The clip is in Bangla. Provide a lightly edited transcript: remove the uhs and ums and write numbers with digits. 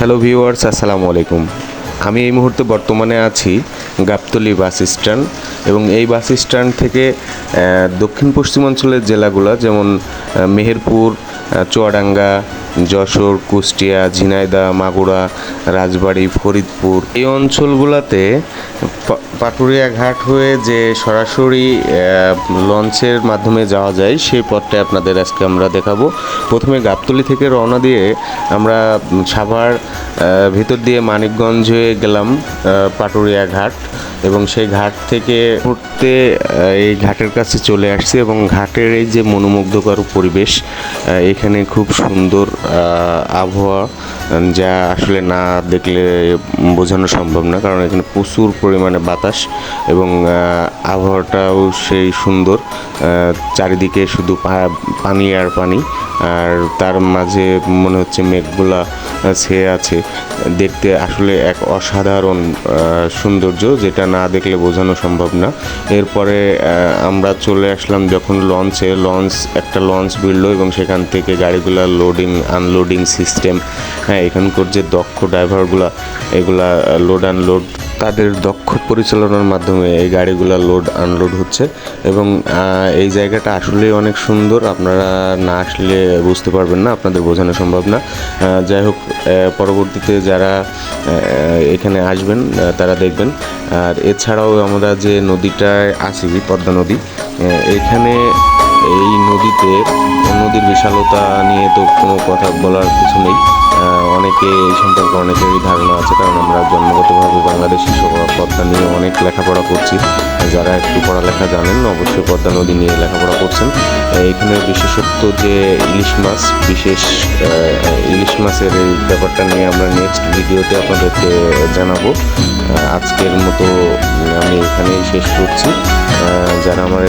হ্যালো ভিউয়ার্স, আসসালামু আলাইকুম। আমি এই মুহূর্তে বর্তমানে আছি গাবতলী বাস স্ট্যান্ড এবং এই বাস স্ট্যান্ড থেকে দক্ষিণ পশ্চিমাঞ্চলের জেলাগুলো যেমন মেহেরপুর, চুয়াডাঙ্গা, যশোর, কুষ্টিয়া, ঝিনাইদহ, মাগুরা, রাজবাড়ী, ফরিদপুর এই অঞ্চলগুলোতে পাটুরিয়া ঘাট হয়ে যে সরাসরি লঞ্চের মাধ্যমে যাওয়া যায় সেই পথটা আপনাদের আজকে আমরা দেখাবো। প্রথমে গাবতলী থেকে রওনা দিয়ে আমরা সাভার ভিতর দিয়ে মানিকগঞ্জ হয়ে গেলাম পাটুরিয়া ঘাট এবং সেই ঘাট থেকে ঘুরতে এই ঘাটের কাছে চলে আসছি এবং ঘাটের এই যে মনোমুগ্ধকর পরিবেশ, এখানে খুব সুন্দর আবহাওয়া, যা আসলে না দেখলে বোঝানো সম্ভব না, কারণ এখানে প্রচুর পরিমাণে বাতাস এবং আবহাওয়াটাও সেই সুন্দর। চারিদিকে শুধু পানি আর পানি, আর তার মাঝে মনে হচ্ছে মেঘগুলা ছেয়ে আছে। দেখতে আসলে এক অসাধারণ সৌন্দর্য, যেটা না দেখলে বোঝানো সম্ভব না। এরপরে আমরা চলে আসলাম যখন একটা লঞ্চ ভিড়লো এবং সেখান থেকে গাড়িগুলা লোডিং আনলোডিং সিস্টেম, এখানকার যে দক্ষ ড্রাইভারগুলা এগুলা লোড আনলোড তাদের দক্ষ পরিচালনার মাধ্যমে এই গাড়িগুলো লোড আনলোড হচ্ছে এবং এই জায়গাটা আসলেই অনেক সুন্দর। আপনারা না আসলে বুঝতে পারবেন না, আপনাদের বোঝানো সম্ভব না। যাই হোক, পরবর্তীতে যারা এখানে আসবেন তারা দেখবেন। আর এছাড়াও আমরা যে নদীটায় আছি, পদ্মা নদী, এখানে এই নদীর বিশালতা নিয়ে তো কোনো কথা বলার কিছু নেই। অনেকে এই সম্পর্কে অনেকেরই ধারণা আছে, কারণ আমরা জন্মগতভাবে বাংলাদেশি পদ্মা নিয়ে অনেক লেখাপড়া করছি। যারা একটু পড়ালেখা জানেন অবশ্যই পদ্মা নদী নিয়ে লেখাপড়া করছেন। এখানে বিশেষত্ব যে ইলিশ মাছের এই ব্যাপারটা নিয়ে আমরা নেক্সট ভিডিওতে আপনাদেরকে জানাবো। আজকের মতো আমি এখানেই শেষ করছি। যারা আমার